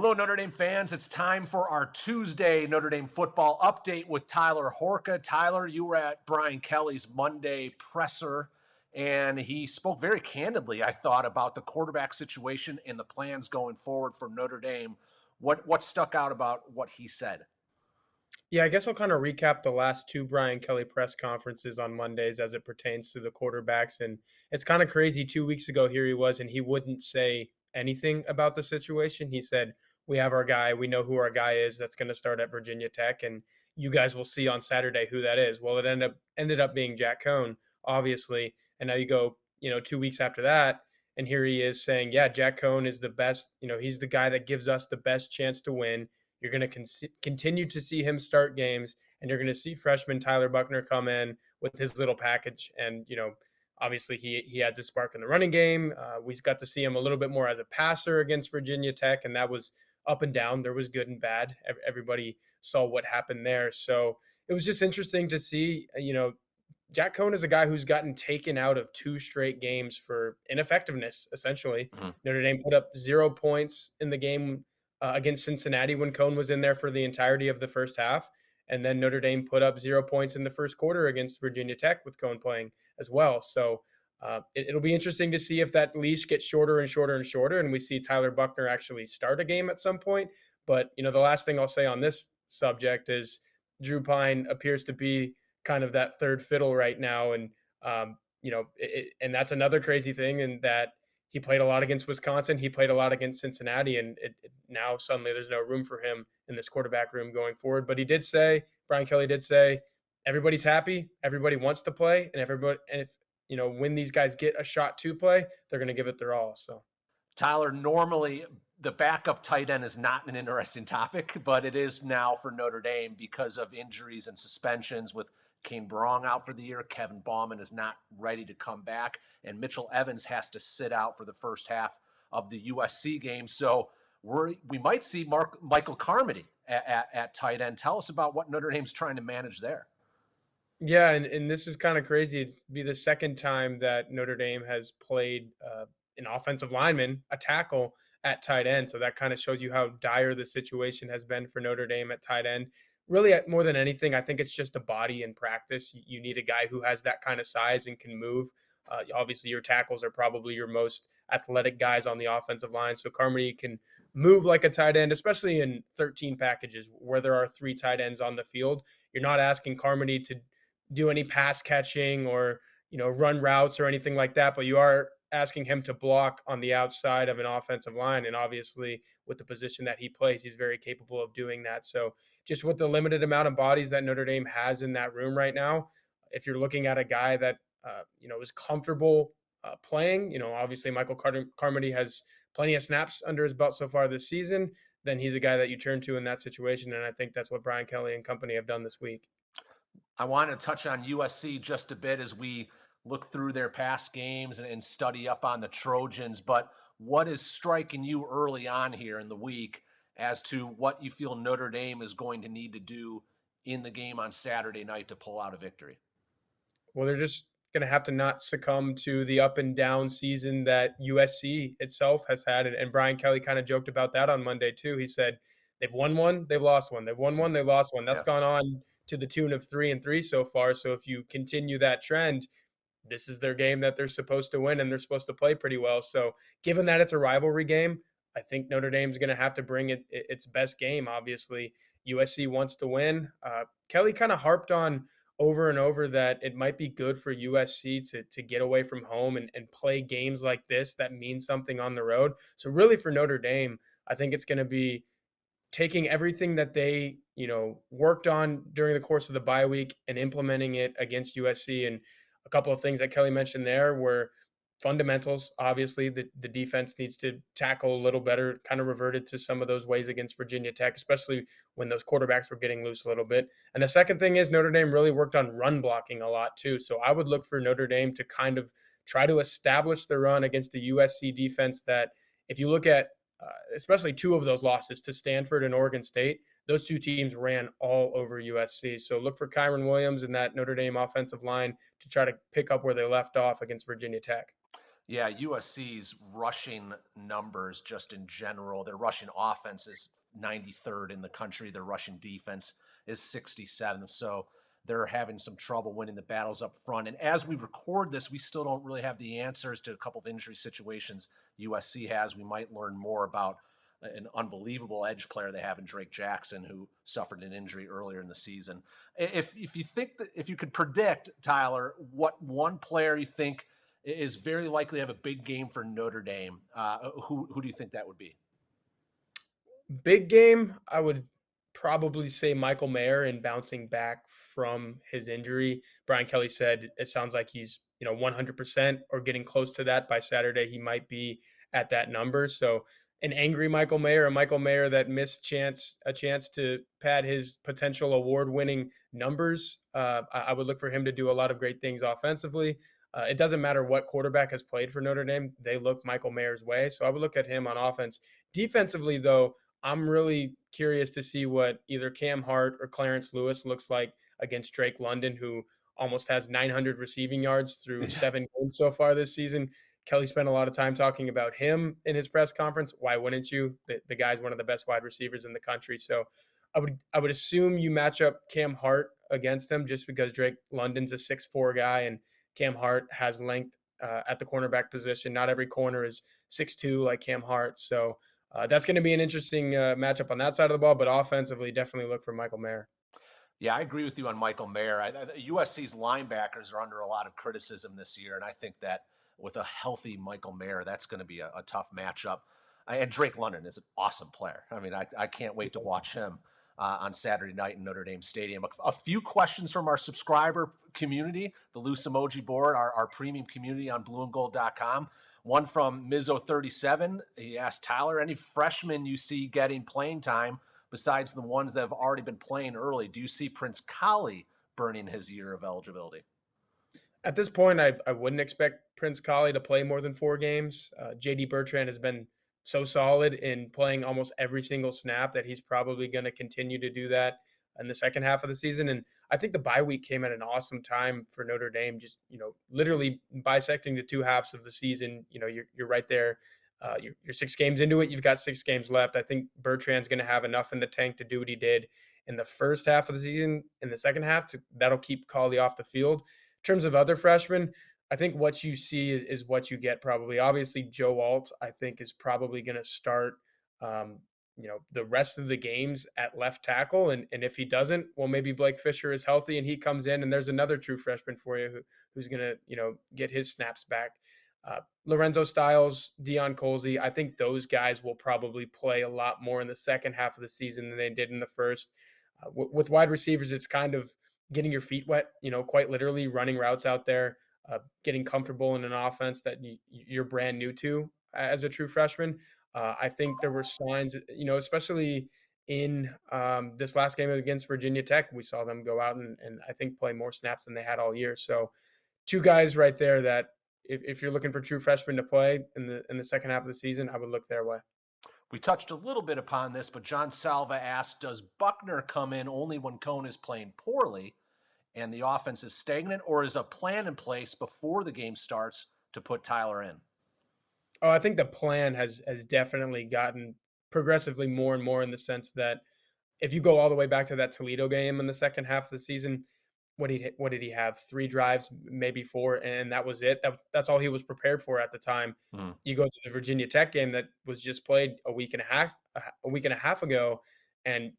Hello, Notre Dame fans. It's time for our Tuesday Notre Dame football update with Tyler Horka. Tyler, you were at Brian Kelly's Monday presser, and he spoke very candidly, I thought, about the quarterback situation and the plans going forward for Notre Dame. What stuck out about what he said? Yeah, I guess I'll kind of recap the last two Brian Kelly press conferences on Mondays as it pertains to the quarterbacks. And it's kind of crazy. 2 weeks ago, here he was, and he wouldn't say anything about the situation. He said, "We have our guy. We know who our guy is that's going to start at Virginia Tech. And you guys will see on Saturday who that is." Well, it ended up being Jack Cohn, obviously. And now you go, 2 weeks after that, and here he is saying, "Yeah, Jack Cohn is the best. He's the guy that gives us the best chance to win. You're going to continue to see him start games, and you're going to see freshman Tyler Buckner come in with his little package. And obviously he had to spark in the running game. We got to see him a little bit more as a passer against Virginia Tech, and that was up and down. There was good and bad. Everybody saw what happened there. So it was just interesting to see. Jack Cohn is a guy who's gotten taken out of two straight games for ineffectiveness, essentially. Mhm. Notre Dame put up 0 points in the game against Cincinnati when Cohn was in there for the entirety of the first half. And then Notre Dame put up 0 points in the first quarter against Virginia Tech with Cohn playing as well. So it'll be interesting to see if that leash gets shorter and shorter and shorter, and we see Tyler Buckner actually start a game at some point. But the last thing I'll say on this subject is Drew Pine appears to be kind of that third fiddle right now, and and that's another crazy thing, in that he played a lot against Wisconsin. He played a lot against Cincinnati, and now suddenly there's no room for him in this quarterback room going forward. But Brian Kelly did say, everybody's happy, everybody wants to play, and everybody, and if when these guys get a shot to play, they're going to give it their all. So Tyler, normally the backup tight end is not an interesting topic, but it is now for Notre Dame because of injuries and suspensions with Kane Brong out for the year. Kevin Bauman is not ready to come back, and Mitchell Evans has to sit out for the first half of the USC game. So we might see Michael Carmody at tight end. Tell us about what Notre Dame's trying to manage there. yeah, and this is kind of crazy. It'd be the second time that Notre Dame has played an offensive lineman, a tackle at tight end. So that kind of shows you how dire the situation has been for Notre Dame at tight end. Really, more than anything, I think it's just a body in practice. You need a guy who has that kind of size and can move. Obviously, your tackles are probably your most athletic guys on the offensive line. So Carmody can move like a tight end, especially in 13 packages where there are three tight ends on the field. You're not asking Carmody to do any pass catching or run routes or anything like that, but you are asking him to block on the outside of an offensive line. And obviously, with the position that he plays, he's very capable of doing that. So, just with the limited amount of bodies that Notre Dame has in that room right now, if you're looking at a guy that is comfortable playing, obviously Carmody has plenty of snaps under his belt so far this season. Then he's a guy that you turn to in that situation, and I think that's what Brian Kelly and company have done this week. I want to touch on USC just a bit as we look through their past games and study up on the Trojans. But what is striking you early on here in the week as to what you feel Notre Dame is going to need to do in the game on Saturday night to pull out a victory? Well, they're just going to have to not succumb to the up and down season that USC itself has had. And Brian Kelly kind of joked about that on Monday, too. He said, they've won one, they've lost one. They've won one, they lost one. That's Yeah. gone on to the tune of 3-3 so far. So if you continue that trend, this is their game that they're supposed to win, and they're supposed to play pretty well. So given that it's a rivalry game, I think Notre Dame's going to have to bring its best game. Obviously, USC wants to win. Kelly kind of harped on over and over that it might be good for USC to get away from home and play games like this that mean something on the road. So really for Notre Dame, I think it's going to be taking everything that they, worked on during the course of the bye week and implementing it against USC. And a couple of things that Kelly mentioned there were fundamentals. Obviously, the defense needs to tackle a little better, kind of reverted to some of those ways against Virginia Tech, especially when those quarterbacks were getting loose a little bit. And the second thing is Notre Dame really worked on run blocking a lot too. So I would look for Notre Dame to kind of try to establish the run against the USC defense that, if you look at especially two of those losses to Stanford and Oregon State, those two teams ran all over USC. So look for Kyron Williams and that Notre Dame offensive line to try to pick up where they left off against Virginia Tech. Yeah, USC's rushing numbers just in general, their rushing offense is 93rd in the country. Their rushing defense is 67th. So they're having some trouble winning the battles up front. And as we record this, we still don't really have the answers to a couple of injury situations USC has. We might learn more about an unbelievable edge player they have in Drake Jackson, who suffered an injury earlier in the season. If you think that, if you could predict, Tyler, what one player you think is very likely to have a big game for Notre Dame, who do you think that would be? Big game, I would probably say Michael Mayer in bouncing back from his injury. Brian Kelly said it sounds like he's 100% or getting close to that by Saturday. He might be at that number. So an angry Michael Mayer, a Michael Mayer that missed a chance to pad his potential award-winning numbers. I would look for him to do a lot of great things offensively. It doesn't matter what quarterback has played for Notre Dame; they look Michael Mayer's way. So I would look at him on offense. Defensively, though, I'm really curious to see what either Cam Hart or Clarence Lewis looks like against Drake London, who almost has 900 receiving yards through Yeah. 7 games so far this season. Kelly spent a lot of time talking about him in his press conference. Why wouldn't you? The guy's one of the best wide receivers in the country. So I would assume you match up Cam Hart against him just because Drake London's a 6'4" guy and Cam Hart has length at the cornerback position. Not every corner is 6'2" like Cam Hart. So that's going to be an interesting matchup on that side of the ball, but offensively, definitely look for Michael Mayer. Yeah, I agree with you on Michael Mayer. USC's linebackers are under a lot of criticism this year, and I think that with a healthy Michael Mayer, that's going to be a tough matchup. And Drake London is an awesome player. I mean, I can't wait to watch him on Saturday night in Notre Dame Stadium. A few questions from our subscriber community, the Loose Emoji Board, our premium community on blueandgold.com. One from Mizzo37. He asked Tyler, any freshmen you see getting playing time besides the ones that have already been playing early? Do you see Prince Kollie burning his year of eligibility? At this point, I wouldn't expect Prince Kollie to play more than 4 games. JD Bertrand has been so solid in playing almost every single snap that he's probably going to continue to do that in the second half of the season. And I think the bye week came at an awesome time for Notre Dame, just, literally bisecting the two halves of the season. You're right there. You're 6 games into it. You've got 6 games left. I think Bertrand's going to have enough in the tank to do what he did in the first half of the season. In the second half, that'll keep Kollie off the field. In terms of other freshmen, I think what you see is what you get probably. Obviously, Joe Alt, I think, is probably going to start, um, the rest of the games at left tackle. And if he doesn't, well, maybe Blake Fisher is healthy and he comes in and there's another true freshman for you who's going to, get his snaps back. Lorenzo Styles, Deion Colsey, I think those guys will probably play a lot more in the second half of the season than they did in the first. With wide receivers, it's kind of getting your feet wet, quite literally running routes out there, getting comfortable in an offense that you're brand new to as a true freshman. I think there were signs, especially in this last game against Virginia Tech, we saw them go out and I think play more snaps than they had all year. So two guys right there that if you're looking for true freshmen to play in the second half of the season, I would look their way. We touched a little bit upon this, but John Salva asked, does Buckner come in only when Cone is playing poorly and the offense is stagnant, or is a plan in place before the game starts to put Tyler in? Oh, I think the plan has definitely gotten progressively more and more in the sense that if you go all the way back to that Toledo game in the second half of the season, what did he have? 3 drives, maybe 4, and that was it. That's all he was prepared for at the time. Hmm. You go to the Virginia Tech game that was just played a week and a half ago, and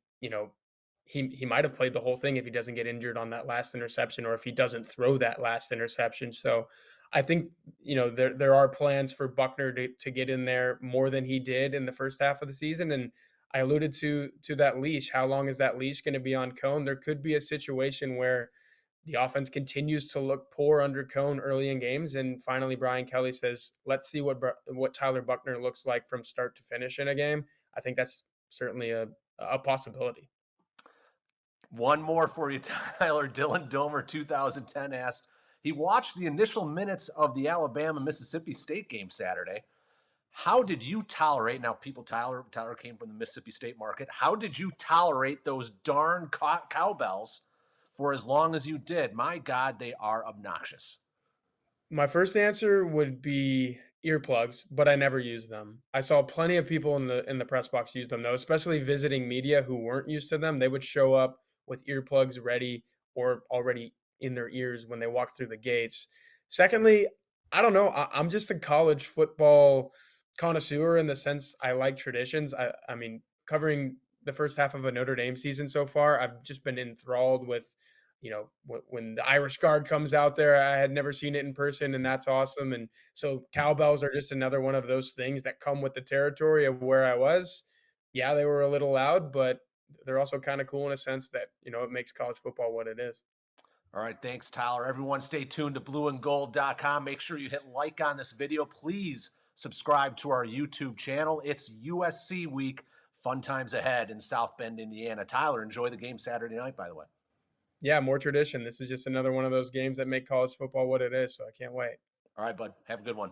he might have played the whole thing if he doesn't get injured on that last interception or if he doesn't throw that last interception. So I think there are plans for Buckner to get in there more than he did in the first half of the season. And I alluded to that leash. How long is that leash going to be on Cone? There could be a situation where the offense continues to look poor under Cone early in games, and finally Brian Kelly says, "Let's see what Tyler Buckner looks like from start to finish in a game." I think that's certainly a possibility. One more for you, Tyler. Dylan Domer, 2010, asked, he watched the initial minutes of the Alabama-Mississippi State game Saturday. How did you tolerate, now people, Tyler came from the Mississippi State market, how did you tolerate those darn cowbells for as long as you did? My God, they are obnoxious. My first answer would be Earplugs, but I never used them. I saw plenty of people in the press box use them though, especially visiting media who weren't used to them. They would show up with earplugs ready or already in their ears when they walked through the gates. Secondly, I don't know. I'm just a college football connoisseur in the sense I like traditions. I mean, covering the first half of a Notre Dame season so far, I've just been enthralled with, when the Irish Guard comes out there. I had never seen it in person, and that's awesome. And so cowbells are just another one of those things that come with the territory of where I was. Yeah, they were a little loud, but they're also kind of cool in a sense that, it makes college football what it is. All right, thanks, Tyler. Everyone, stay tuned to blueandgold.com. Make sure you hit like on this video. Please subscribe to our YouTube channel. It's USC week. Fun times ahead in South Bend, Indiana. Tyler, enjoy the game Saturday night, by the way. Yeah, more tradition. This is just another one of those games that make college football what it is. So I can't wait. All right, bud. Have a good one.